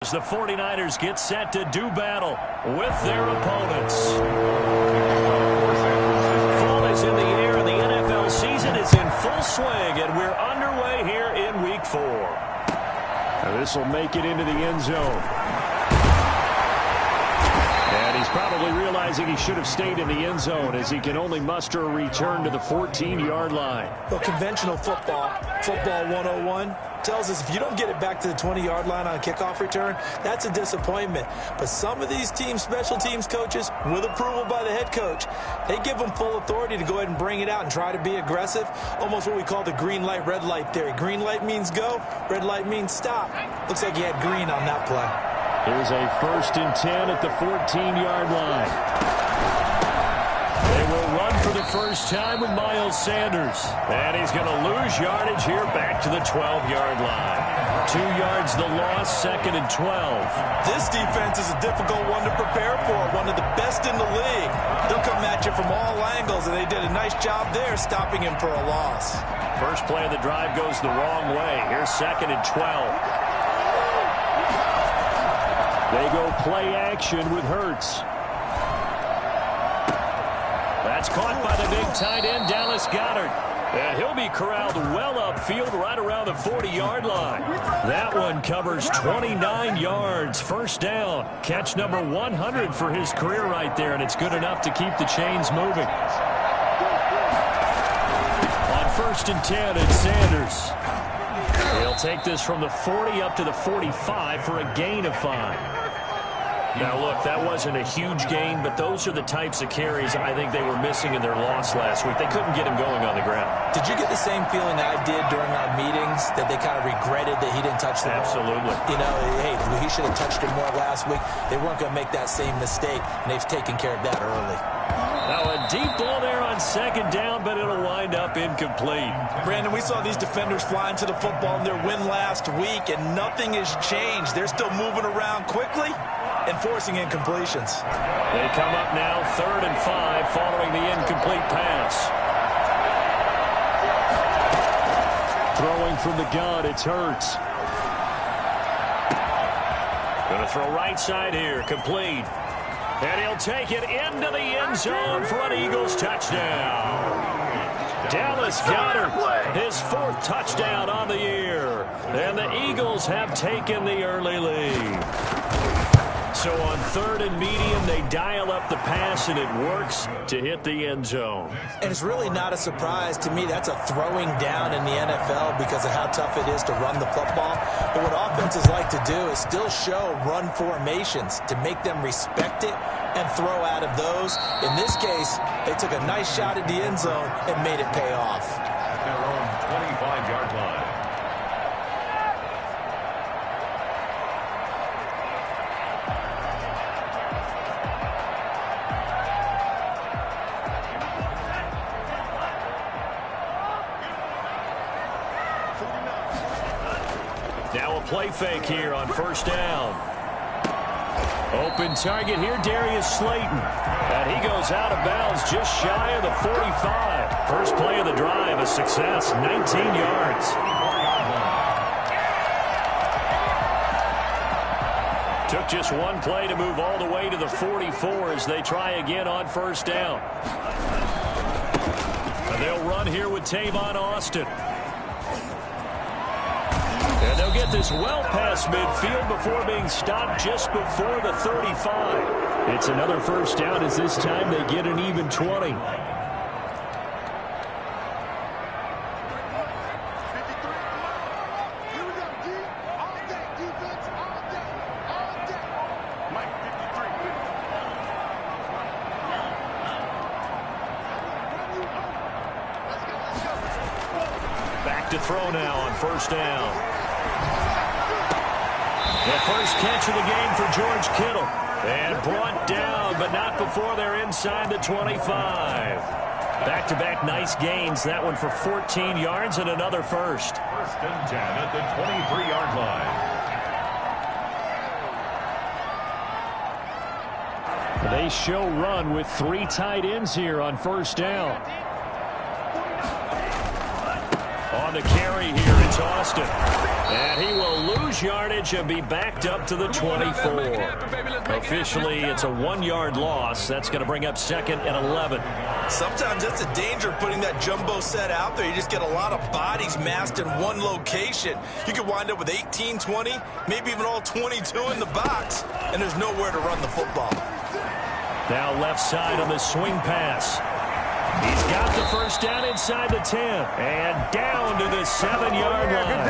As the 49ers get set to do battle with their opponents. Fall is in the air and the NFL season is in full swing, and we're underway here in Week 4. This will make it into the end zone. And he's probably realizing he should have stayed in the end zone as he can only muster a return to the 14-yard line. Well, conventional football 101, tells us if you don't get it back to the 20-yard line on a kickoff return, that's a disappointment. But some of these special teams coaches, with approval by the head coach, they give them full authority to go ahead and bring it out and try to be aggressive, almost what we call the green light, red light theory. Green light means go, red light means stop. Looks like he had green on that play. Here's a 1st and 10 at the 14-yard line. They will run for the first time with Miles Sanders. And he's going to lose yardage here back to the 12-yard line. 2 yards the loss, 2nd and 12. This defense is a difficult one to prepare for, one of the best in the league. They'll come at you from all angles, and they did a nice job there stopping him for a loss. First play of the drive goes the wrong way. Here's 2nd and 12. They go play action with Hurts. That's caught by the big tight end, Dallas Goedert. And he'll be corralled well upfield right around the 40-yard line. That one covers 29 yards. First down. Catch number 100 for his career right there, and it's good enough to keep the chains moving. On 1st and 10, it's Sanders. He'll take this from the 40 up to the 45 for a gain of 5. Now, look, that wasn't a huge gain, but those are the types of carries I think they were missing in their loss last week. They couldn't get him going on the ground. Did you get the same feeling I did during our meetings, that they kind of regretted that he didn't touch the ball? Absolutely. You know, hey, he should have touched it more last week. They weren't going to make that same mistake, and they've taken care of that early. Now, a deep ball there on 2nd down, but it'll wind up incomplete. Brandon, we saw these defenders flying to the football in their win last week, and nothing has changed. They're still moving around quickly and forcing incompletions. They come up now 3rd and 5 following the incomplete pass. Throwing from the gun, it's Hurts. Going to throw right side here, complete. And he'll take it into the end zone for an Eagles touchdown. Dallas Goedert, his 4th touchdown on the year. And the Eagles have taken the early lead. So on 3rd and medium, they dial up the pass, and it works to hit the end zone. And it's really not a surprise to me. That's a throwing down in the NFL because of how tough it is to run the football. But what offenses like to do is still show run formations to make them respect it and throw out of those. In this case, they took a nice shot at the end zone and made it pay off. At their own 25-yard line. Now a play fake here on 1st down. Open target here, Darius Slayton. And he goes out of bounds just shy of the 45. First play of the drive, a success, 19 yards. Took just one play to move all the way to the 44 as they try again on 1st down. And they'll run here with Tavon Austin. And they'll get this well past midfield before being stopped just before the 35. It's another 1st down as this time they get an even 20. Back to throw now on 1st down. The first catch of the game for George Kittle. And brought down, but not before they're inside the 25. Back-to-back nice gains. That one for 14 yards and another first. 1st and 10 at the 23-yard line. They show run with 3 tight ends here on 1st down. On the carry here, it's Austin. And he will lose yardage and be backed up to the 24. Officially, it's a 1-yard loss. That's going to bring up 2nd and 11. Sometimes that's a danger putting that jumbo set out there. You just get a lot of bodies massed in one location. You could wind up with 18, 20, maybe even all 22 in the box, and there's nowhere to run the football. Now left side on the swing pass. He's got the first down inside the 10 and down to the 7-yard line.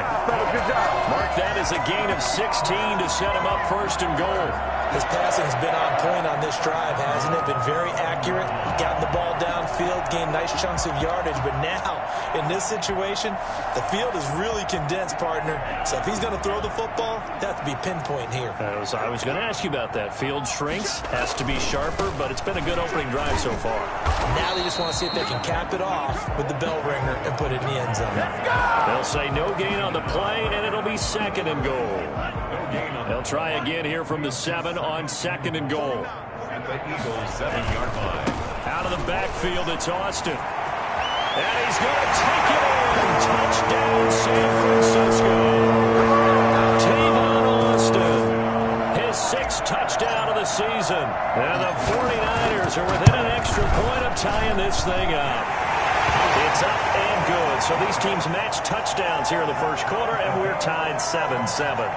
Good job. Mark that as a gain of 16 to set him up 1st and goal. His passing's been on point on this drive, hasn't it? Been very accurate. Gotten the ball downfield, gained nice chunks of yardage. But now, in this situation, the field is really condensed, partner. So if he's going to throw the football, that has to be pinpoint here. I was going to ask you about that. Field shrinks, has to be sharper, but it's been a good opening drive so far. Now they just want to see if they can cap it off with the bell ringer and put it in the end zone. They'll say no gain on the play, and it'll be 2nd and goal. They'll try again here from the 7 on 2nd and goal. At the Eagles' 7-yard line. Out of the backfield, it's Austin. And he's going to take it in. Touchdown, San Francisco. Tavon Austin. His 6th touchdown of the season. And the 49ers are within an extra point of tying this thing up. It's up and good. So these teams match touchdowns here in the first quarter, and we're tied 7-7.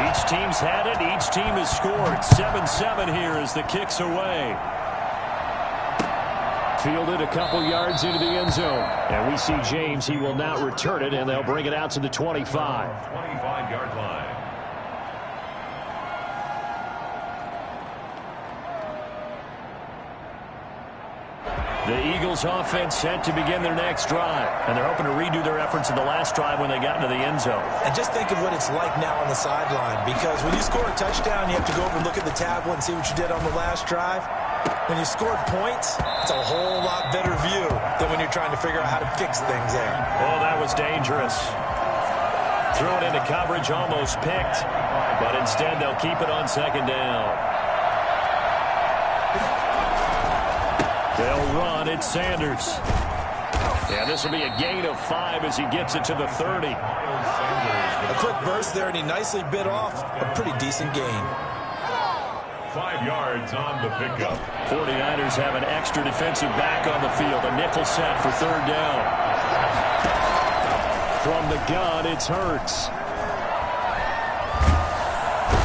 Each team's had it. Each team has scored. 7-7 here as the kick's away. Fielded a couple yards into the end zone. And we see James. He will not return it, and they'll bring it out to the 25. 25-yard line. The Eagles offense set to begin their next drive. And they're hoping to redo their efforts in the last drive when they got into the end zone. And just think of what it's like now on the sideline, because when you score a touchdown, you have to go over and look at the tablet and see what you did on the last drive. When you score points, it's a whole lot better view than when you're trying to figure out how to fix things there. Oh, that was dangerous. Threw it into coverage, almost picked. But instead, they'll keep it on 2nd down. They'll run. It's Sanders. Yeah, this will be a gain of 5 as he gets it to the 30. A quick burst there, and he nicely bit off a pretty decent gain. 5 yards on the pickup. 49ers have an extra defensive back on the field. A nickel set for 3rd down. From the gun, it's Hurts.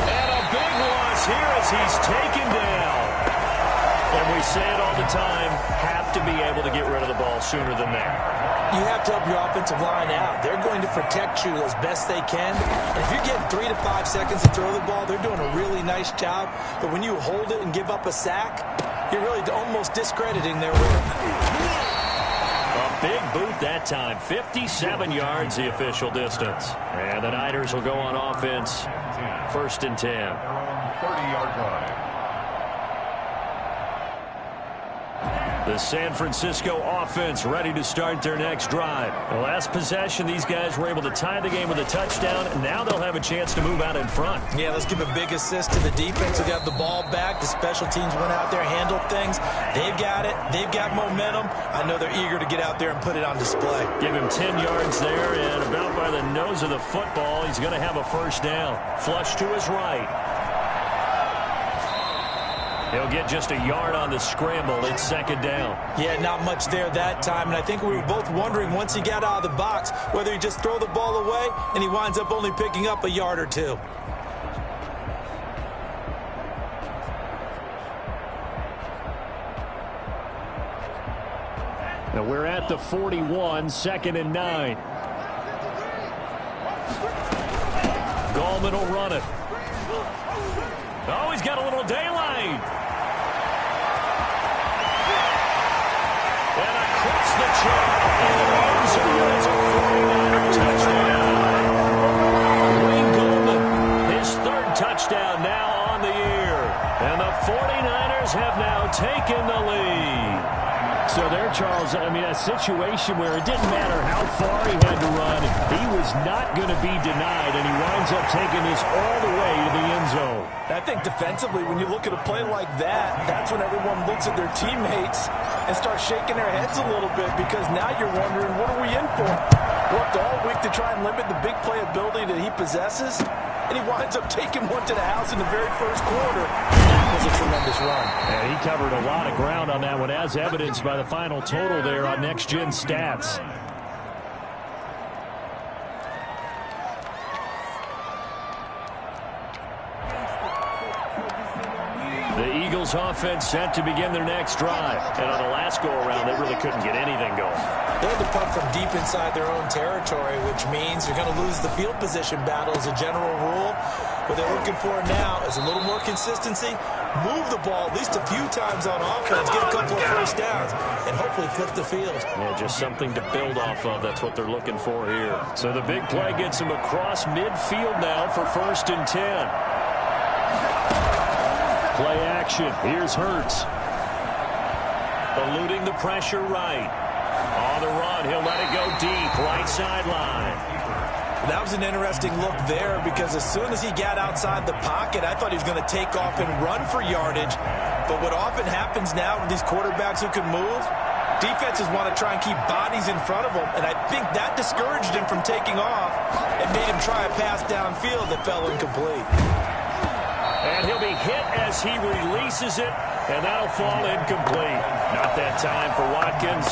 And a big loss here as he's taken down. And we say it all the time, have to be able to get rid of the ball sooner than that. You have to help your offensive line out. They're going to protect you as best they can. And if you're getting 3 to 5 seconds to throw the ball, they're doing a really nice job. But when you hold it and give up a sack, you're really almost discrediting their work. A big boot that time. 57 yards the official distance. And the Niners will go on offense. 1st and 10. 30-yard line. The San Francisco offense ready to start their next drive. The last possession, these guys were able to tie the game with a touchdown. Now they'll have a chance to move out in front. Yeah, let's give a big assist to the defense who got the ball back. The special teams went out there, handled things. They've got it. They've got momentum. I know they're eager to get out there and put it on display. Give him 10 yards there, and about by the nose of the football, he's going to have a 1st down. Flush to his right. He'll get just a yard on the scramble. It's 2nd down. Yeah, not much there that time. And I think we were both wondering once he got out of the box whether he just throw the ball away and he winds up only picking up a yard or 2. Now we're at the 41, 2nd and 9. Gallman will run it. Oh, he's got a little daylight. And across the track in the end zone, it's a 49er touchdown. Wayne Gallman, his 3rd touchdown now on the year. And the 49ers have now was, a situation where it didn't matter how far he had to run. He was not going to be denied, and he winds up taking this all the way to the end zone. I think defensively, when you look at a play like that, that's when everyone looks at their teammates and starts shaking their heads a little bit, because now you're wondering, what are we in for? Worked all week to try and limit the big play ability that he possesses, and he winds up taking one to the house in the very first quarter. That was a tremendous run. And he covered a lot of ground on that one, as evidenced by the final total there on Next Gen Stats. The Eagles offense set to begin their next drive. And on the last go-around, they really couldn't get anything going. They had to punt from deep inside their own territory, which means you're going to lose the field position battle as a general rule. What they're looking for now is a little more consistency, move the ball at least a few times on offense, get a couple of first downs, and hopefully flip the field. Yeah, just something to build off of. That's what they're looking for here. So the big play gets them across midfield now for 1st and 10. Play action. Here's Hurts. Eluding the pressure right. On the run, he'll let it go deep, right sideline. That was an interesting look there, because as soon as he got outside the pocket, I thought he was going to take off and run for yardage. But what often happens now with these quarterbacks who can move, defenses want to try and keep bodies in front of them, and I think that discouraged him from taking off and made him try a pass downfield that fell incomplete. And he'll be hit as he releases it, and that'll fall incomplete. Not that time for Watkins,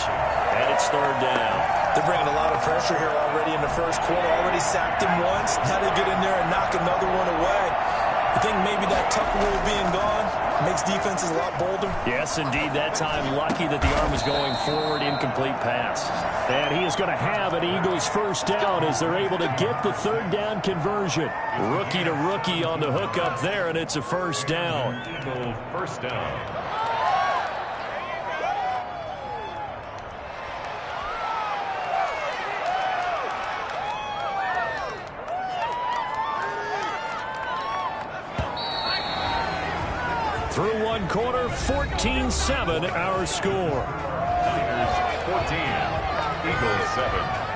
and it's 3rd down. They're bringing a lot of pressure here already in the first quarter. Already sacked him once. Had to get in there and knock another one away. I think maybe that tuck rule being gone makes defenses a lot bolder. Yes, indeed. That time, lucky that the arm was going forward, incomplete pass. And he is going to have an Eagles 1st down as they're able to get the 3rd down conversion. Rookie to rookie on the hook up there, and it's a 1st down. Eagles 1st down. Through one quarter, 14-7 our score. Niners 14, Eagles 7.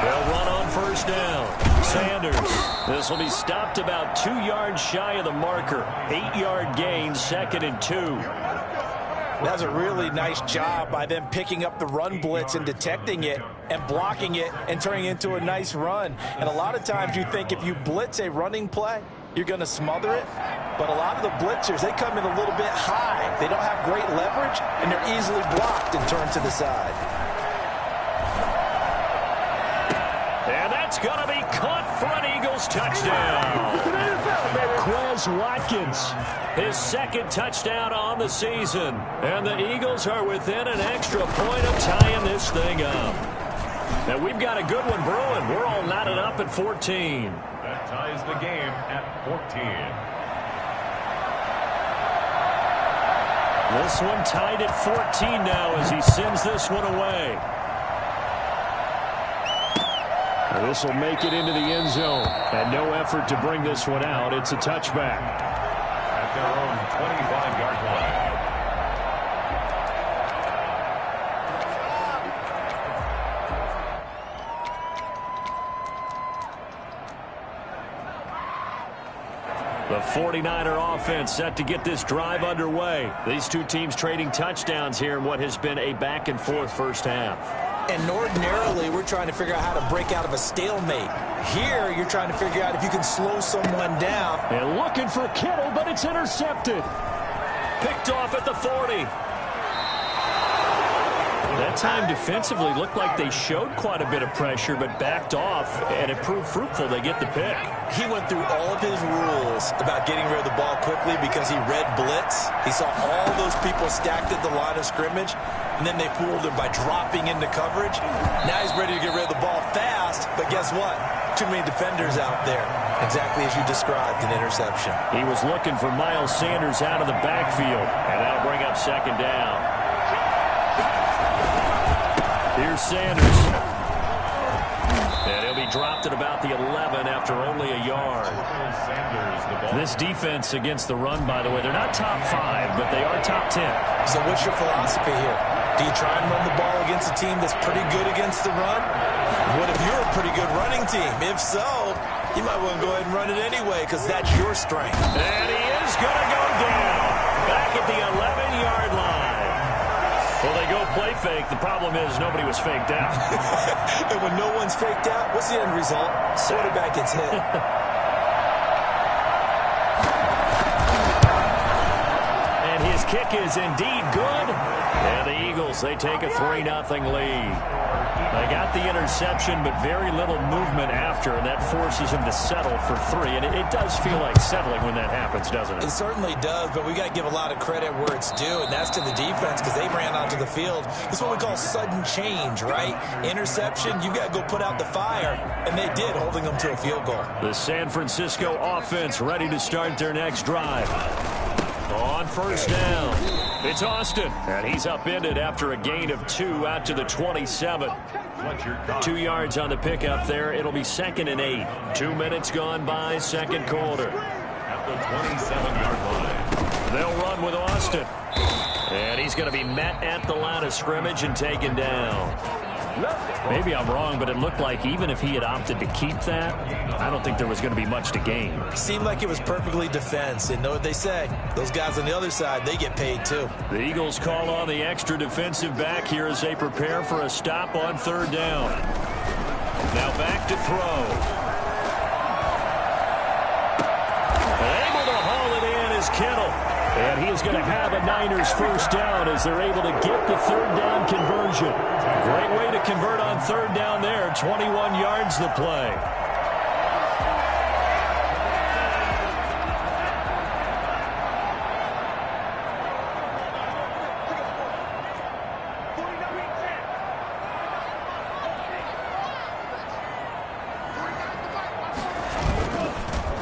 They'll run on 1st down. Sanders. This will be stopped about 2 yards shy of the marker. 8-yard gain, 2nd and 2. That's a really nice job by them picking up the run blitz and detecting it and blocking it and turning it into a nice run. And a lot of times you think if you blitz a running play, you're going to smother it. But a lot of the blitzers, they come in a little bit high. They don't have great leverage, and they're easily blocked and turned to the side. And that's going to be caught for an Eagles touchdown. Quez Watkins, his 2nd touchdown on the season. And the Eagles are within an extra point of tying this thing up. And we've got a good one brewing. We're all knotted up at 14. That ties the game at 14. This one tied at 14 now as he sends this one away. This will make it into the end zone. And no effort to bring this one out. It's a touchback. At their own 25-yard line. The 49er offense set to get this drive underway. These two teams trading touchdowns here in what has been a back-and-forth first half. And ordinarily, we're trying to figure out how to break out of a stalemate. Here, you're trying to figure out if you can slow someone down. And looking for Kittle, but it's intercepted. Picked off at the 40. That that time defensively looked like they showed quite a bit of pressure but backed off, and it proved fruitful. They get the pick. He went through all of his rules about getting rid of the ball quickly because he read blitz. He saw all those people stacked at the line of scrimmage, and then they fooled him by dropping into coverage. Now he's ready to get rid of the ball fast, but guess what? Too many defenders out there. Exactly as you described, an interception. He was looking for Miles Sanders out of the backfield, and that'll bring up second down. Here's Sanders. And he'll be dropped at about the 11 after only a yard. This defense against the run, by the way, they're not top 5, but they are top 10. So what's your philosophy here? Do you try and run the ball against a team that's pretty good against the run? What if you're a pretty good running team? If so, you might want to go ahead and run it anyway because that's your strength. And he is going to go down back at the 11-yard line. Well, they go play fake. The problem is nobody was faked out. And when no one's faked out, what's the end result? Quarterback gets hit. And his kick is indeed good. And the Eagles, they take a 3-0 lead. They got the interception, but very little movement after, and that forces him to settle for 3. And it does feel like settling when that happens, doesn't it? It certainly does, but we got to give a lot of credit where it's due, and that's to the defense because they ran onto the field. It's what we call sudden change, right? Interception, you got to go put out the fire, and they did, holding them to a field goal. The San Francisco offense ready to start their next drive. On first down, it's Austin, and he's upended after a gain of 2 out to the 27. 2 yards on the pickup there. It'll be 2nd and 8. 2 minutes gone by, second quarter. At the 27-yard line. They'll run with Austin. And he's going to be met at the line of scrimmage and taken down. Maybe I'm wrong, but it looked like even if he had opted to keep that, I don't think there was going to be much to gain. Seemed like it was perfectly defense. And know what they say? Those guys on the other side, they get paid too. The Eagles call on the extra defensive back here as they prepare for a stop on 3rd down. Now back to throw. Able to haul it in is Kittle. And he is going to have a Niners first down as they're able to get the 3rd down conversion. Great way to convert on 3rd down there. 21 yards the play.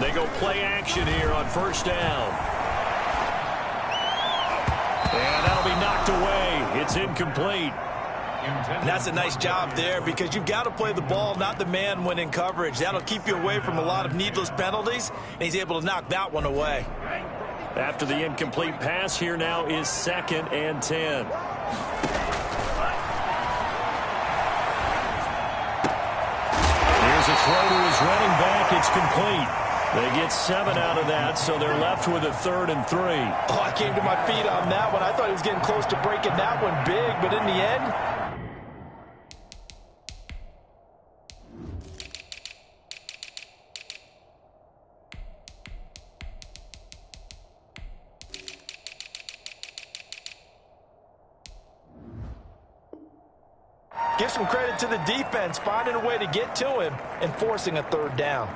They go play action here on first down. And that'll be knocked away. It's incomplete. And that's a nice job there because you've got to play the ball, not the man when in coverage. That'll keep you away from a lot of needless penalties, and he's able to knock that one away. After the incomplete pass, here now is 2nd and 10. Here's a throw to his running back. It's complete. They get 7 out of that, so they're left with a 3rd and 3. Oh, I came to my feet on that one. I thought he was getting close to breaking that one big, but in the end, give some credit to the defense, finding a way to get to him and forcing a 3rd down.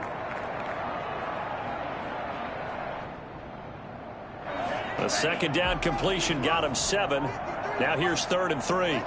A 2nd down completion got him 7. Now here's 3rd and 3.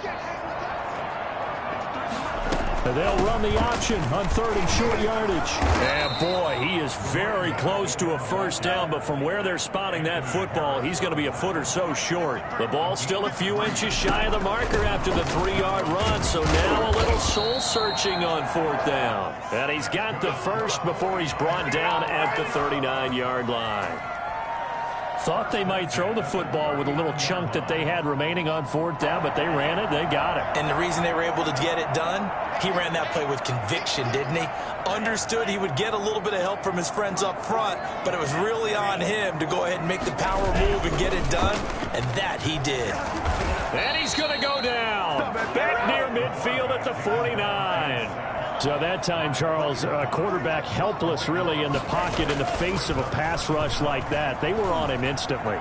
And they'll run the option on 3rd and short yardage. And boy, he is very close to a first down, but from where they're spotting that football, he's going to be a foot or so short. The ball still a few inches shy of the marker after the 3-yard run, so now a little soul-searching on 4th down. And he's got the first before he's brought down at the 39-yard line. Thought they might throw the football with a little chunk that they had remaining on 4th down, but they ran it. They got it. And the reason they were able to get it done, he ran that play with conviction, didn't he? Understood he would get a little bit of help from his friends up front, but it was really on him to go ahead and make the power move and get it done, and that he did. And he's going to go down. Back near midfield at the 49. So that time, Charles, a quarterback helpless really in the pocket in the face of a pass rush like that. They were on him instantly.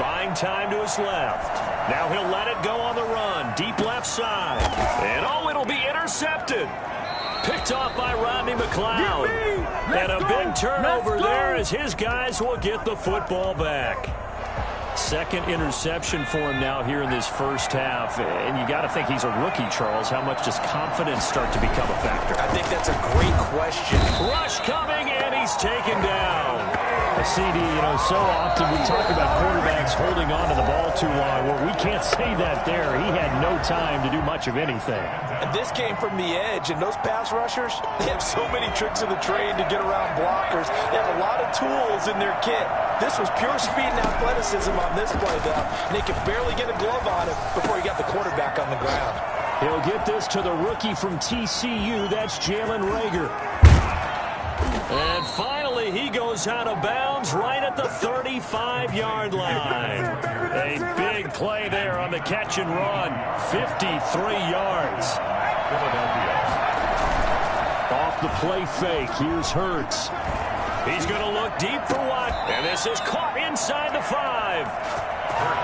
buying time to his left. Now he'll let it go on the run. Deep left side. And it'll be intercepted. Picked off by Rodney McLeod. And a big turnover there as his guys will get the football back. Second interception for him now here in this first half. And you got to think he's a rookie, Charles. How much does confidence start to become a factor? I think that's a great question. Rush coming, and he's taken down. CD, so often we talk about quarterbacks holding on to the ball too long. Well, we can't say that there. He had no time to do much of anything. And this came from the edge, and those pass rushers, they have so many tricks of the trade to get around blockers. They have a lot of tools in their kit. This was pure speed and athleticism on this play, though, and he could barely get a glove on it before he got the quarterback on the ground. He'll get this to the rookie from TCU. That's Jalen Reagor. And finally, he goes out of bounds right at the 35-yard line. A big play there on the catch and run. 53 yards. Off the play fake. Here's Hurts. He's going to look deep for Watt. And this is caught inside the 5.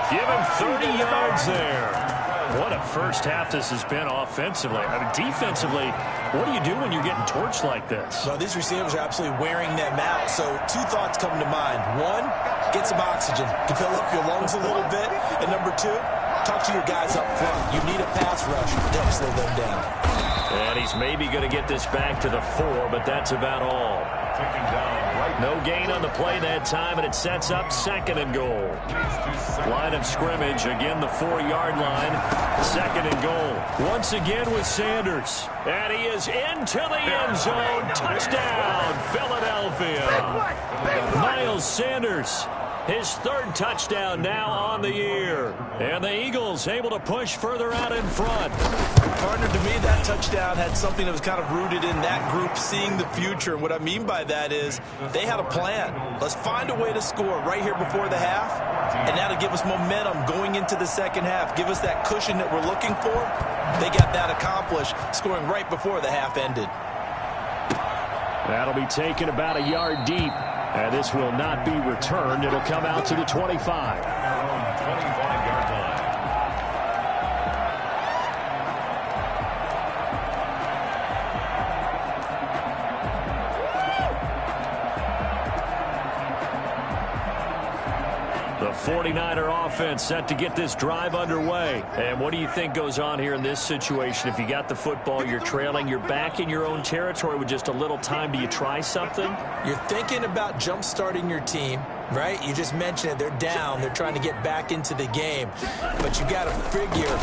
Give him 30 yards there. What a first half this has been offensively. I mean, defensively, what do you do when you're getting torched like this? Well, these receivers are absolutely wearing them out. So two thoughts come to mind. One, get some oxygen to fill up your lungs a little bit. And number two, talk to your guys up front. You need a pass rush to help slow them down. And he's maybe going to get this back to the 4, but that's about all. No gain on the play that time, and it sets up 2nd and goal. Line of scrimmage, again the 4-yard line. 2nd and goal. Once again with Sanders. And he is into the end zone. Touchdown, Philadelphia. Miles Sanders, his 3rd touchdown now on the year. And the Eagles able to push further out in front. Partner, to me, that touchdown had something that was kind of rooted in that group seeing the future. And what I mean by that is they had a plan. Let's find a way to score right here before the half. And that'll give us momentum going into the second half. Give us that cushion that we're looking for. They got that accomplished, scoring right before the half ended. That'll be taken about a yard deep. And this will not be returned. It'll come out to the 25. 25-yard line. The 49er offense set to get this drive underway. And what do you think goes on here in this situation? If you got the football, you're trailing, you're back in your own territory with just a little time. Do you try something? You're thinking about jump-starting your team, right? You just mentioned it. They're down. They're trying to get back into the game. But you got to figure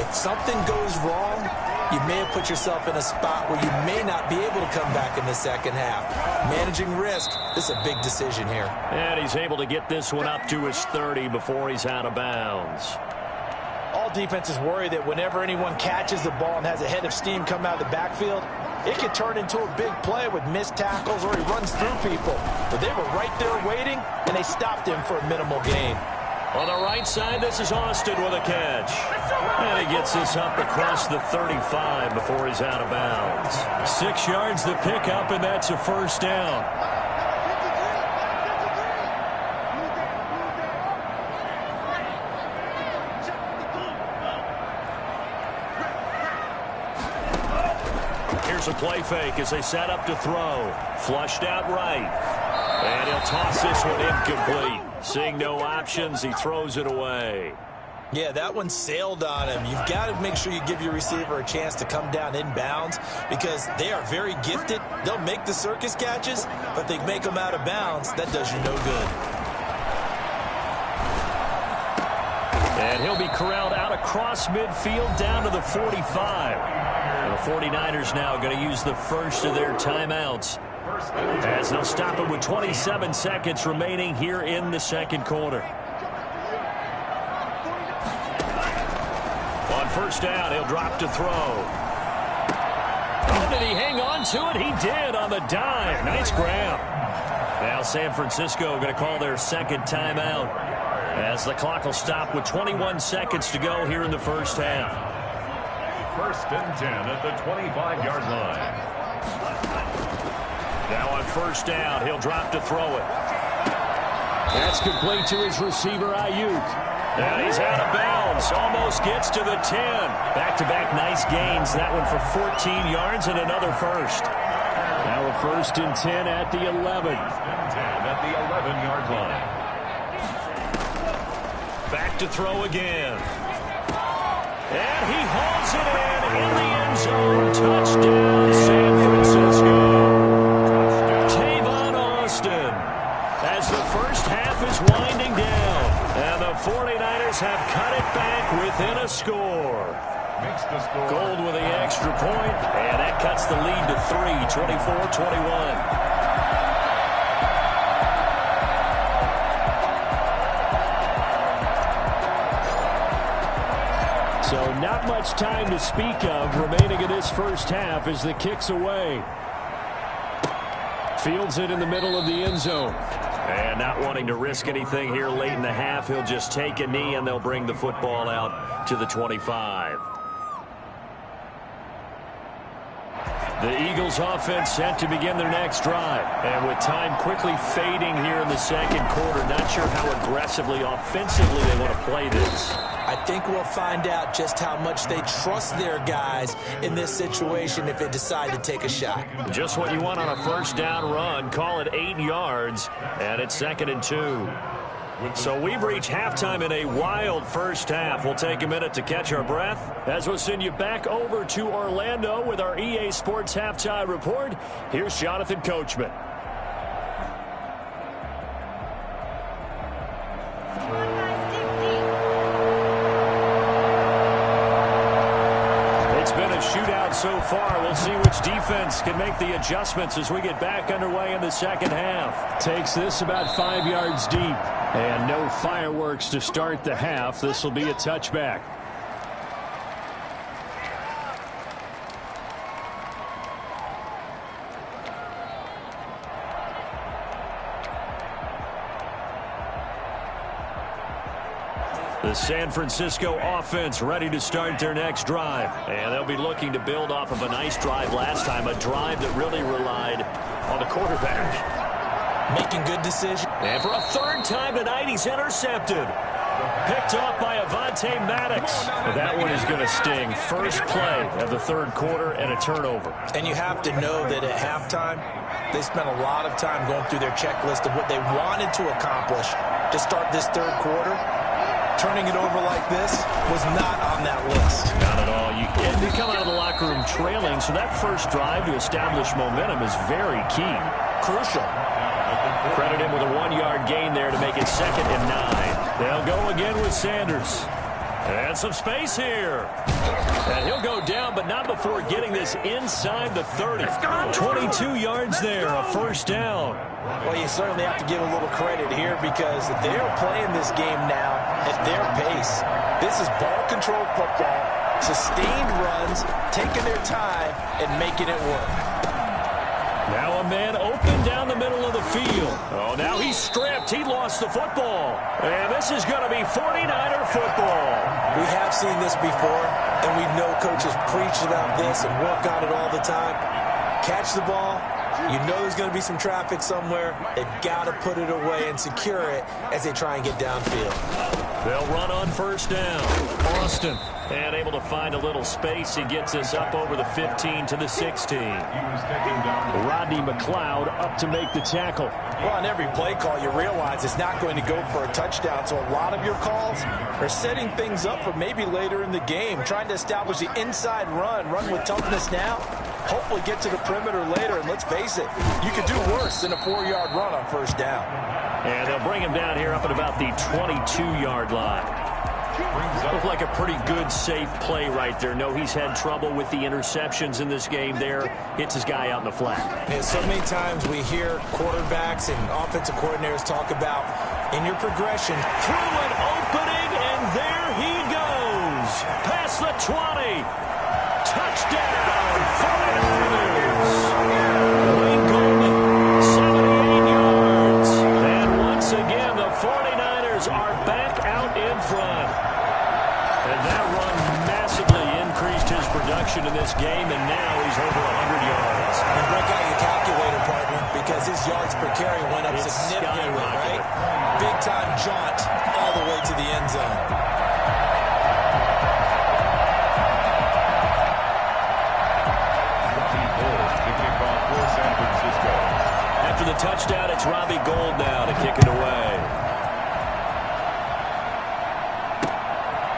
if something goes wrong, you may have put yourself in a spot where you may not be able to come back in the second half. Managing risk, this is a big decision here. And he's able to get this one up to his 30 before he's out of bounds. All defenses worry that whenever anyone catches the ball and has a head of steam come out of the backfield, it could turn into a big play with missed tackles or he runs through people. But they were right there waiting, and they stopped him for a minimal gain. On the right side, this is Austin with a catch. And he gets this up across the 35 before he's out of bounds. 6 yards the pickup, and that's a first down. Here's a play fake as they set up to throw. Flushed out right. And he'll toss this one incomplete. Seeing no options, he throws it away. Yeah, that one sailed on him. You've got to make sure you give your receiver a chance to come down inbounds because they are very gifted. They'll make the circus catches, but they make them out of bounds. That does you no good. And he'll be corralled out across midfield down to the 45. And the 49ers now going to use the first of their timeouts as they'll stop it with 27 seconds remaining here in the second quarter. On first down, he'll drop to throw. Oh, did he hang on to it? He did on the dime. Nice grab. Now San Francisco going to call their second timeout as the clock will stop with 21 seconds to go here in the first half. 1st and 10 at the 25-yard line. Now on first down, he'll drop to throw it. That's complete to his receiver, Ayuk. And he's out of bounds. Almost gets to the 10. Back-to-back nice gains. That one for 14 yards and another first. Now a 1st and 10 at the 11. 1st and 10 at the 11-yard line. Back to throw again. And he hauls it in the end zone. Touchdown, San Francisco. Tavon Austin. As the first half is winding down. And the 49ers have cut it back within a score. Gold with the extra point. And that cuts the lead to 3, 24-21. So not much time to speak of remaining in this first half as the kick's away. Fields it in the middle of the end zone. And not wanting to risk anything here late in the half, he'll just take a knee and they'll bring the football out to the 25. The Eagles offense set to begin their next drive. And with time quickly fading here in the second quarter, not sure how aggressively offensively they want to play this. I think we'll find out just how much they trust their guys in this situation if they decide to take a shot. Just what you want on a first down run. Call it 8 yards, and it's 2nd and 2. So we've reached halftime in a wild first half. We'll take a minute to catch our breath as we'll send you back over to Orlando with our EA Sports Halftime Report. Here's Jonathan Coachman. Shootout so far. We'll see which defense can make the adjustments as we get back underway in the second half. Takes this about 5 yards deep. And no fireworks to start the half. This will be a touchback. The San Francisco offense ready to start their next drive. And they'll be looking to build off of a nice drive last time, a drive that really relied on the quarterback. Making good decisions. And for a 3rd time tonight, he's intercepted. Picked off by Avonte Maddox. That one is going to sting. First play of the 3rd quarter and a turnover. And you have to know that at halftime, they spent a lot of time going through their checklist of what they wanted to accomplish to start this 3rd quarter. Turning it over like this was not on that list. Not at all. You come out of the locker room trailing, so that first drive to establish momentum is very key. Crucial. Credit him with a 1-yard gain there to make it 2nd and 9. They'll go again with Sanders. And some space here. And he'll go down, but not before getting this inside the 30. 22 yards there, a first down. Well, you certainly have to give a little credit here because they're playing this game now at their pace. This is ball-controlled football, sustained runs, taking their time, and making it work. Now a man open down the middle of the field. Oh, now he's stripped. He lost the football. And this is going to be 49er football. We have seen this before, and we know coaches preach about this and work on it all the time. Catch the ball. You know there's going to be some traffic somewhere. They've got to put it away and secure it as they try and get downfield. They'll run on first down. Austin, and able to find a little space. He gets us up over the 15 to the 16. Rodney McLeod up to make the tackle. Well, on every play call, you realize it's not going to go for a touchdown. So a lot of your calls are setting things up for maybe later in the game, trying to establish the inside run with toughness now. Hopefully get to the perimeter later, and let's face it, you could do worse than a 4-yard run on first down. And they'll bring him down here up at about the 22-yard line. Looked like a pretty good, safe play right there. No, he's had trouble with the interceptions in this game there. Hits his guy out in the flat. And so many times we hear quarterbacks and offensive coordinators talk about in your progression. Through an opening, and there he goes. Past the 20. Touchdown, 49ers. Wayne Goldman, 78 yards. And once again, the 49ers are back out in front. And that run massively increased his production in this game, and now he's over 100 yards. And break out your calculator, partner, because his yards per carry went up significantly, right? big-time jaunt all the way to the end zone. After the touchdown, it's Robbie Gould now to kick it away.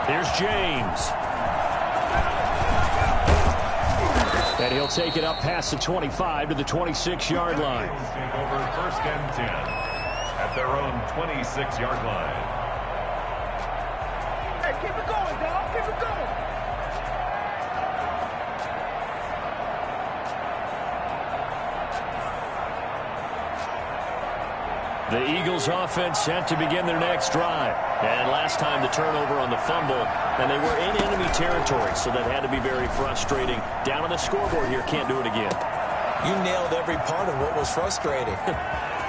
Here's James. And he'll take it up past the 25 to the 26-yard line. Take over first and 10 at their own 26-yard line. Hey, keep it going, dog. Keep it going. The Eagles offense set to begin their next drive. And last time the turnover on the fumble, and they were in enemy territory, so that had to be very frustrating. Down on the scoreboard here, can't do it again. You nailed every part of what was frustrating.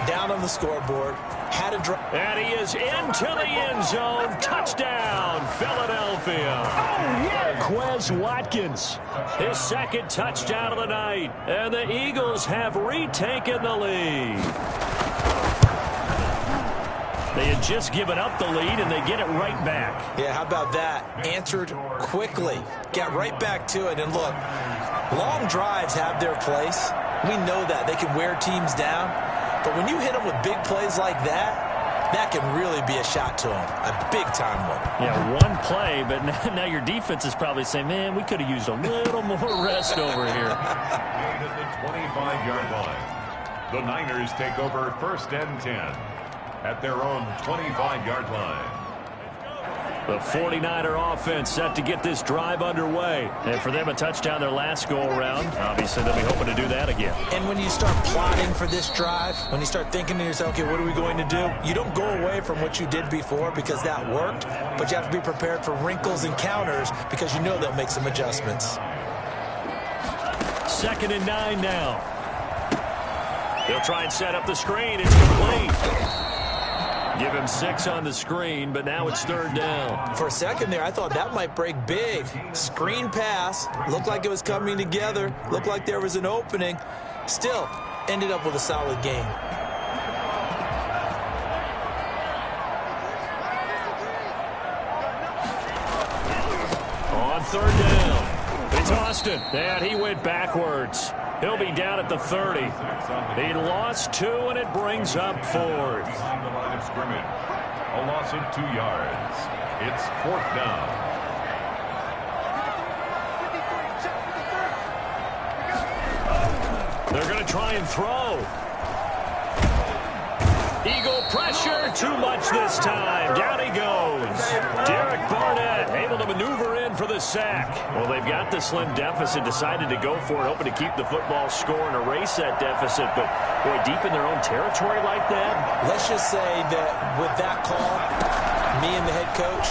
Down on the scoreboard, had to drop. And he is into the end zone. Touchdown, Philadelphia. Oh, yeah. Quez Watkins, his second touchdown of the night. And the Eagles have retaken the lead. They had just given up the lead, and they get it right back. Yeah, how about that? Answered quickly. Got right back to it. And look, long drives have their place. We know that. They can wear teams down. But when you hit them with big plays like that, that can really be a shot to them. A big-time one. Yeah, one play, but now your defense is probably saying, man, we could have used a little more rest over here. At the 25-yard line. The Niners take over first and 10 at their own 25-yard line. The 49er offense set to get this drive underway. And for them, a touchdown their last go-around. Obviously, they'll be hoping to do that again. And when you start plotting for this drive, when you start thinking to yourself, okay, what are we going to do? You don't go away from what you did before because that worked, but you have to be prepared for wrinkles and counters because you know they'll make some adjustments. 2nd and 9 now. They'll try and set up the screen. It's complete. Give him 6 on the screen, but now it's 3rd down. For a second there, I thought that might break big. Screen pass. Looked like it was coming together. Looked like there was an opening. Still, ended up with a solid game. On 3rd down, it's Austin. And he went backwards. He'll be down at the 30. He lost 2, and it brings up 4th. Behind the line of scrimmage. A loss of 2 yards. It's 4th down. They're going to try and throw. Eagle pressure, too much this time. Down he goes. Derek Barnett able to maneuver in for the sack. Well, they've got the slim deficit, decided to go for it, hoping to keep the football score and erase that deficit. But, boy, deep in their own territory like that. Let's just say that with that call, me and the head coach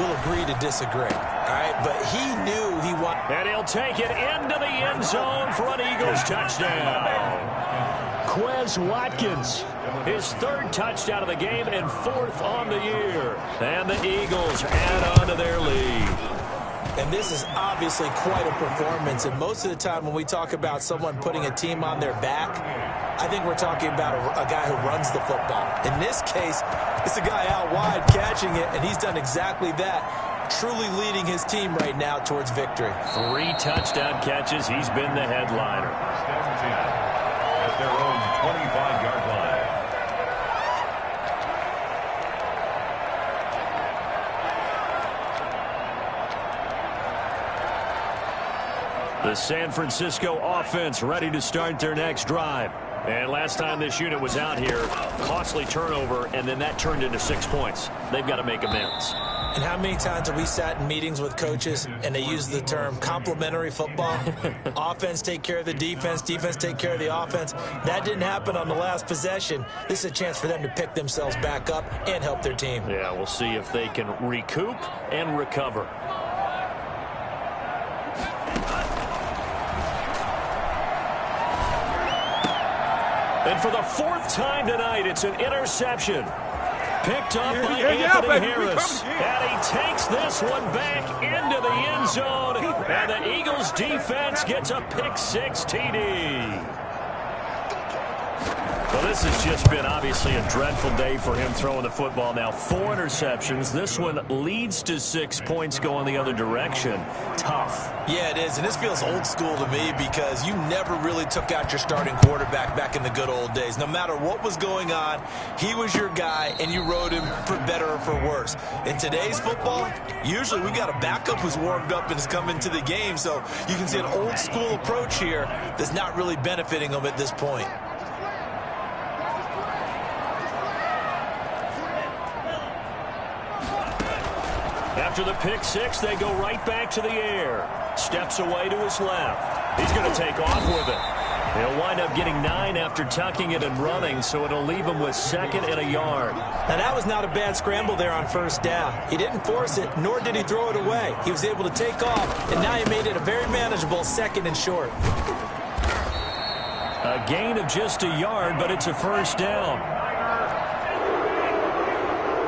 will agree to disagree. All right, but he knew he wanted. And he'll take it into the end zone for an Eagles touchdown. Quez Watkins, his 3rd touchdown of the game and 4th on the year. And the Eagles add on to their lead. And this is obviously quite a performance. And most of the time when we talk about someone putting a team on their back, I think we're talking about a guy who runs the football. In this case, it's a guy out wide catching it, and he's done exactly that, truly leading his team right now towards victory. 3 touchdown catches. He's been the headliner. First and 10 at their own 25-yard line. The San Francisco offense ready to start their next drive. And last time this unit was out here, costly turnover, and then that turned into 6 points. They've got to make amends. And how many times have we sat in meetings with coaches and they use the term complementary football? Offense take care of the defense, defense take care of the offense. That didn't happen on the last possession. This is a chance for them to pick themselves back up and help their team. Yeah, we'll see if they can recoup and recover. And for the 4th time tonight, it's an interception. Picked up by Anthony Harris. And he takes this one back into the end zone. And the Eagles defense gets a pick 6 TD. Well, this has just been obviously a dreadful day for him throwing the football. Now 4 interceptions. This one leads to 6 points going the other direction. Tough. Yeah, it is, and this feels old school to me because you never really took out your starting quarterback back in the good old days. No matter what was going on, he was your guy, and you rode him for better or for worse. In today's football, usually we got a backup who's warmed up and is coming to the game, so you can see an old school approach here that's not really benefiting him at this point. After the pick six, they go right back to the air. Steps away to his left. He's going to take off with it. He'll wind up getting 9 after tucking it and running, so it'll leave him with 2nd and a yard. Now, that was not a bad scramble there on 1st down. He didn't force it, nor did he throw it away. He was able to take off, and now he made it a very manageable 2nd and short. A gain of just a yard, but it's a 1st down.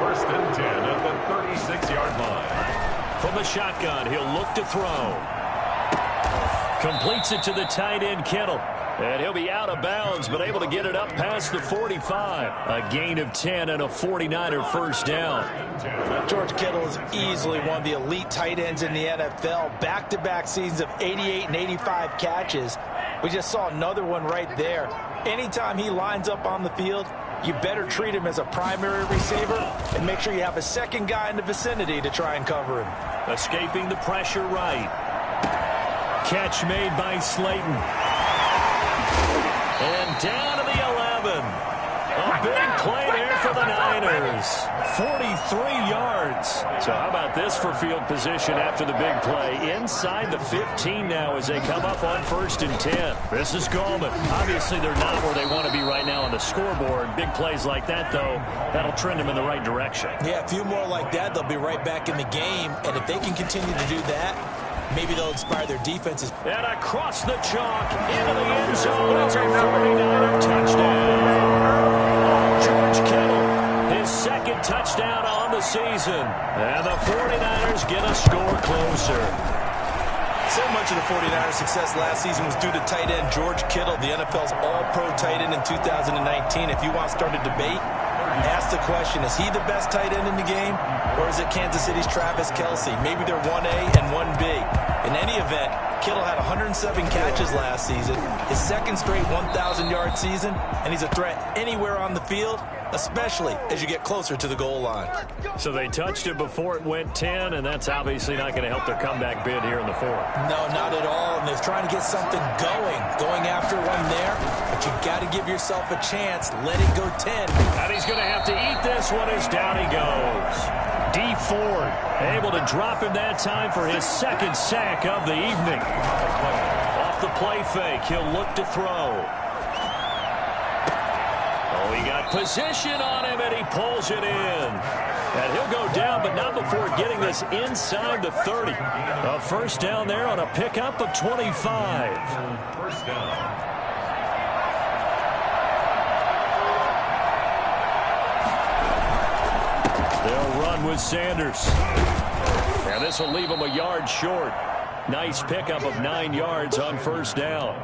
1st and 10 at the 36-yard line. From the shotgun, he'll look to throw. Completes it to the tight end, Kittle. And he'll be out of bounds, but able to get it up past the 45. A gain of 10 and a 49er 1st down. George Kittle is easily one of the elite tight ends in the NFL. Back-to-back seasons of 88 and 85 catches. We just saw another one right there. Anytime he lines up on the field, you better treat him as a primary receiver and make sure you have a 2nd guy in the vicinity to try and cover him. Escaping the pressure right. Catch made by Slayton. And down to the 11. A big play there for the Niners. 43 yards. So how about this for field position after the big play? Inside the 15 now as they come up on 1st and 10. This is Gallman. Obviously, they're not where they want to be right now on the scoreboard. Big plays like that, though, that'll trend them in the right direction. Yeah, a few more like that, they'll be right back in the game. And if they can continue to do that, maybe they'll inspire their defenses. And across the chalk into the end zone. It's a 49er touchdown. George Kittle, his 2nd touchdown on the season. And the 49ers get a score closer. So much of the 49ers' success last season was due to tight end George Kittle, the NFL's all-pro tight end in 2019. If you want to start a debate, ask the question, is he the best tight end in the game, or is it Kansas City's Travis Kelce? Maybe they're 1A and 1B. In any event, Kittle had 107 catches last season, his 2nd straight 1,000-yard season, and he's a threat anywhere on the field, especially as you get closer to the goal line. So they touched it before it went 10, and that's obviously not going to help their comeback bid here in the 4th. No, not at all, and they're trying to get something going after one there, but you got to give yourself a chance. Let it go 10. And he's going to have to eat this one as down he goes. Dee Ford able to drop him that time for his 2nd sack of the evening. Off the play fake, he'll look to throw. Oh, he got position on him, and he pulls it in. And he'll go down, but not before getting this inside the 30. A 1st down there on a pickup of 25. 1st down. They'll run with Sanders. And this will leave him a yard short. Nice pickup of 9 yards on 1st down.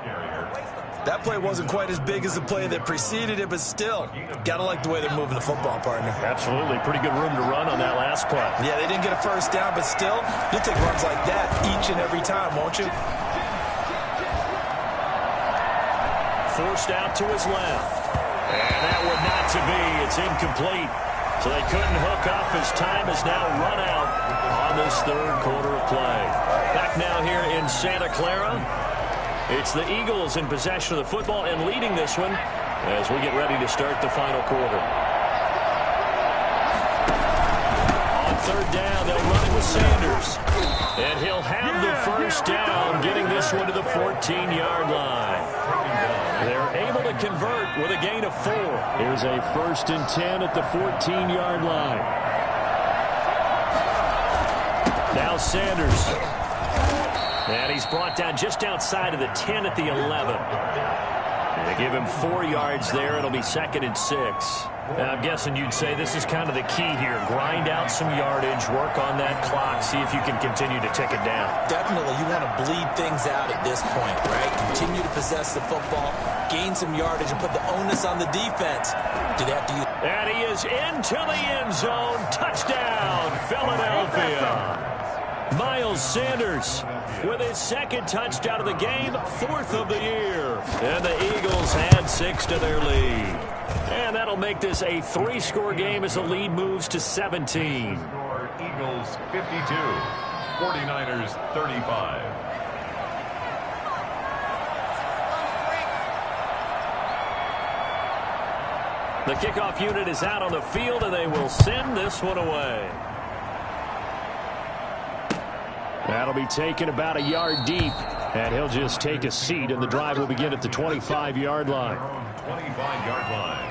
That play wasn't quite as big as the play that preceded it, but still, got to like the way they're moving the football, partner. Absolutely. Pretty good room to run on that last play. Yeah, they didn't get a 1st down, but still, you'll take runs like that each and every time, won't you? Forced out to his left. And that one not to be. It's incomplete. So they couldn't hook up as time has now run out on this 3rd quarter of play. Back now here in Santa Clara. It's the Eagles in possession of the football and leading this one as we get ready to start the final quarter. On 3rd down, they'll run it with Sanders. And he'll have the 1st down, getting this one to the 14-yard line. They're able to convert with a gain of 4. Here's a 1st and 10 at the 14-yard line. Now Sanders. And he's brought down just outside of the 10 at the 11. And they give him 4 yards there. It'll be 2nd and 6. I'm guessing you'd say this is kind of the key here. Grind out some yardage, work on that clock, see if you can continue to tick it down. Definitely, you want to bleed things out at this point, right? Continue to possess the football, gain some yardage, and put the onus on the defense. Do they have to use... And he is into the end zone. Touchdown, Philadelphia. Miles Sanders with his second touchdown of the game, 4th of the year. And the Eagles add 6 to their lead. And that'll make this a 3-score game as the lead moves to 17. Eagles 52, 49ers 35. The kickoff unit is out on the field, and they will send this one away. That'll be taken about a yard deep, and he'll just take a seat, and the drive will begin at the 25-yard line. 25-yard line.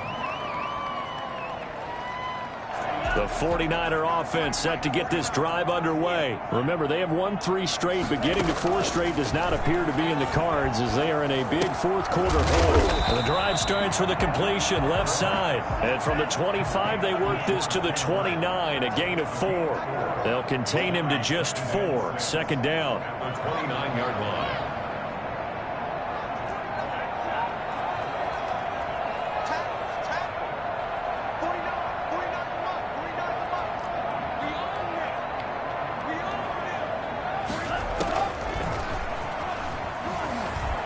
The 49er offense set to get this drive underway. Remember, they have won 3 straight, but getting to 4 straight does not appear to be in the cards as they are in a big fourth-quarter hole. And the drive starts with a completion left side. And from the 25, they work this to the 29, a gain of 4. They'll contain him to just 4, second down. The 29-yard line.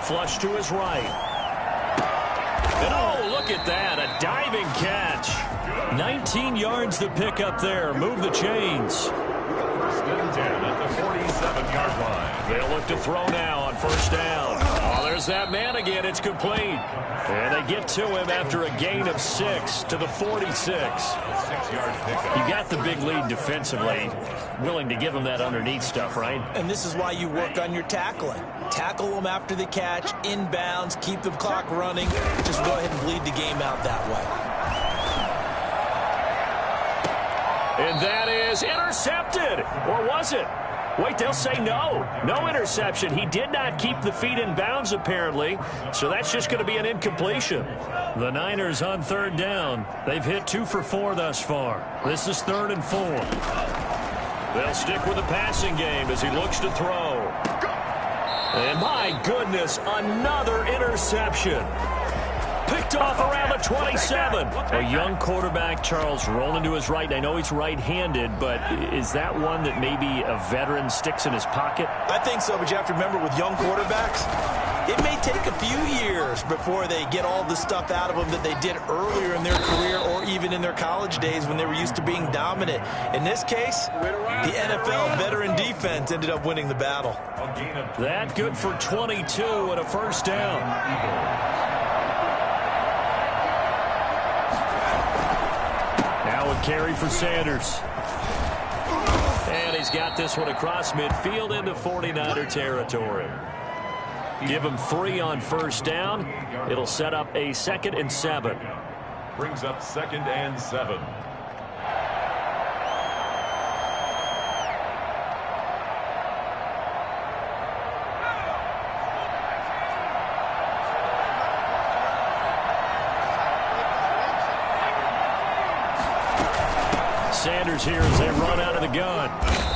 Flush to his right. And oh, look at that, a diving catch. 19 yards to pick up there. Move the chains. First and 10 at the 47-yard line. They'll look to throw now on first down. Oh, there's that man again. It's complete. And they get to him after a gain of 6 to the 46. 6-yard pickup. You got the big lead defensively. Willing to give him that underneath stuff, right? And this is why you work on your tackling. Tackle them after the catch, inbounds, keep the clock running. Just go ahead and bleed the game out that way. And that is intercepted. Or was it? Wait, they'll say no. No interception. He did not keep the feet in bounds, apparently. So that's just going to be an incompletion. The Niners on third down. They've hit 2 for 4 thus far. This is 3rd and 4. They'll stick with the passing game as he looks to throw. And my goodness, another interception. Picked off around the 27. A young quarterback, Charles, rolling to his right. I know he's right-handed, but is that one that maybe a veteran sticks in his pocket? I think so, but you have to remember with young quarterbacks, it may take a few years before they get all the stuff out of them that they did earlier in their career or even in their college days when they were used to being dominant. In this case, the NFL veteran defense ended up winning the battle. That good for 22 and a first down. Now a carry for Sanders. And he's got this one across midfield into 49er territory. Give him 3 on first down. It'll set up a 2nd and 7. Brings up 2nd and 7. Sanders here as they run out of the gun.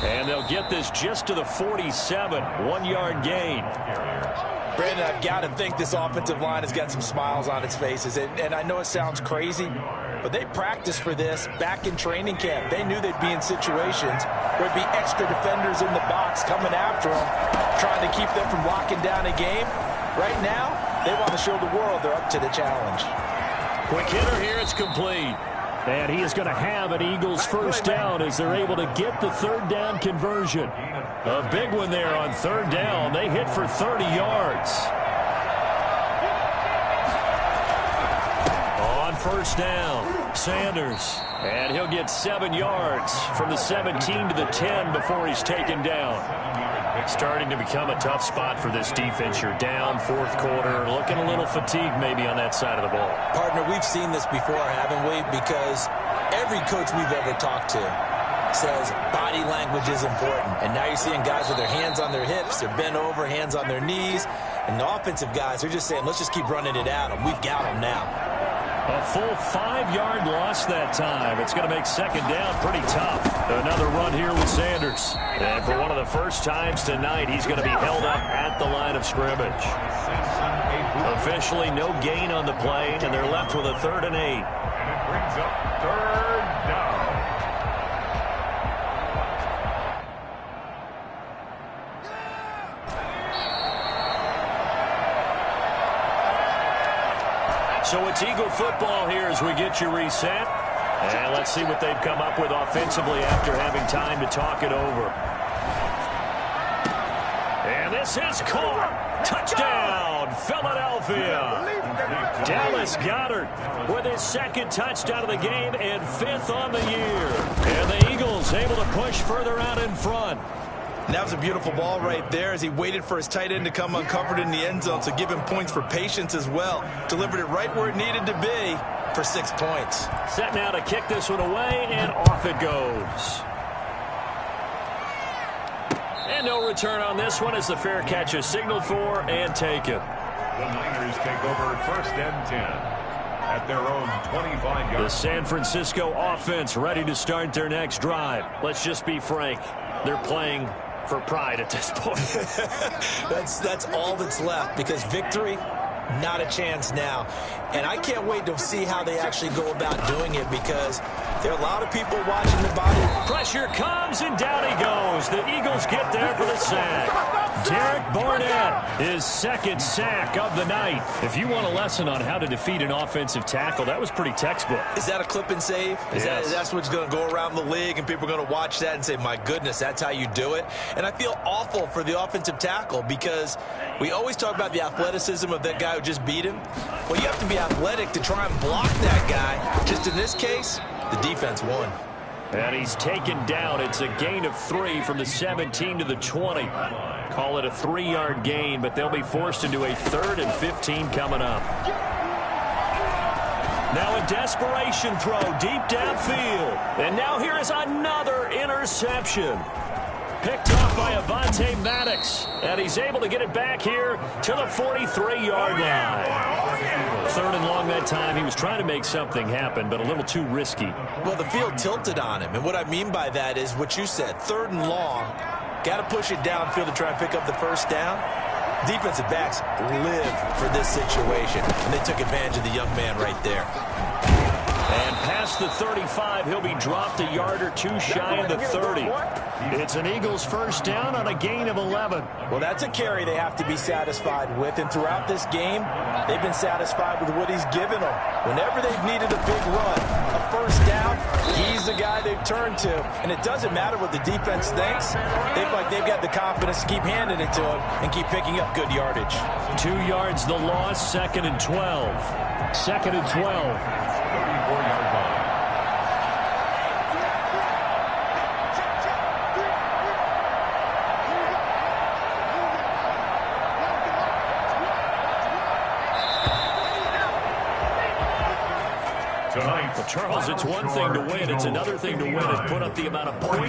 And they'll get this just to the 47. 1-yard gain. Brandon, I've got to think this offensive line has got some smiles on its faces. And I know it sounds crazy, but they practiced for this back in training camp. They knew they'd be in situations where it'd be extra defenders in the box coming after them, trying to keep them from locking down a game. Right now, they want to show the world they're up to the challenge. Quick hitter here, it's complete. And he is going to have an Eagles first down as they're able to get the 3rd down conversion. A big one there on 3rd down. They hit for 30 yards. On first down, Sanders. And he'll get 7 yards from the 17 to the 10 before he's taken down. Starting to become a tough spot for this defense. You're down 4th quarter, looking a little fatigued maybe on that side of the ball. Partner, we've seen this before, haven't we? Because every coach we've ever talked to says body language is important. And now you're seeing guys with their hands on their hips, they're bent over, hands on their knees. And the offensive guys, they're just saying, let's just keep running it at them. We've got them now. A full 5-yard loss that time. It's going to make second down pretty tough. Another run here with Sanders. And for one of the first times tonight, he's going to be held up at the line of scrimmage. Officially no gain on the play, and they're left with a 3rd and 8. And it brings up 3rd down. So it's Eagle football here as we get you reset. And let's see what they've come up with offensively after having time to talk it over. And this is caught. Touchdown, Philadelphia. Dallas Goedert with his 2nd touchdown of the game and 5th on the year. And the Eagles able to push further out in front. And that was a beautiful ball right there as he waited for his tight end to come uncovered in the end zone, so give him points for patience as well. Delivered it right where it needed to be for 6 points. Set now to kick this one away, and off it goes. And no return on this one as the fair catch is signaled for and taken. The Niners take over 1st and 10 at their own 25-yard. The San Francisco offense ready to start their next drive. Let's just be frank. They're playing for pride at this point. That's all that's left, because victory, not a chance now. And I can't wait to see how they actually go about doing it, because there are a lot of people watching the body. Pressure comes, and down he goes. The Eagles get there for the sack. Derek Barnett, his 2nd sack of the night. If you want a lesson on how to defeat an offensive tackle, that was pretty textbook. Is that a clip and save? That's what's going to go around the league, and people are going to watch that and say, my goodness, that's how you do it? And I feel awful for the offensive tackle, because we always talk about the athleticism of that guy who just beat him. Well, you have to be athletic to try and block that guy. Just in this case, the defense won. And he's taken down. It's a gain of 3 from the 17 to the 20. Call it a 3-yard gain, but they'll be forced into a 3rd and 15 coming up. Now a desperation throw deep downfield. And now here is another interception. Picked off by Avonte Maddox. And he's able to get it back here to the 43-yard line. 3rd and long that time. He was trying to make something happen, but a little too risky. Well, the field tilted on him. And what I mean by that is what you said. 3rd and long. Got to push it downfield to try and pick up the 1st down. Defensive backs live for this situation. And they took advantage of the young man right there. And past the 35, he'll be dropped a yard or 2 shy of the 30. It's an Eagles 1st down on a gain of 11. Well, that's a carry they have to be satisfied with. And throughout this game, they've been satisfied with what he's given them. Whenever they've needed a big run, a 1st down, he's the guy they've turned to. And it doesn't matter what the defense thinks. They feel like they've got the confidence to keep handing it to him and keep picking up good yardage. 2 yards the loss, 2nd and 12. 2nd and 12. 34-yard line. Tonight, Charles, it's one thing to win. It's another thing to win and put up the amount of points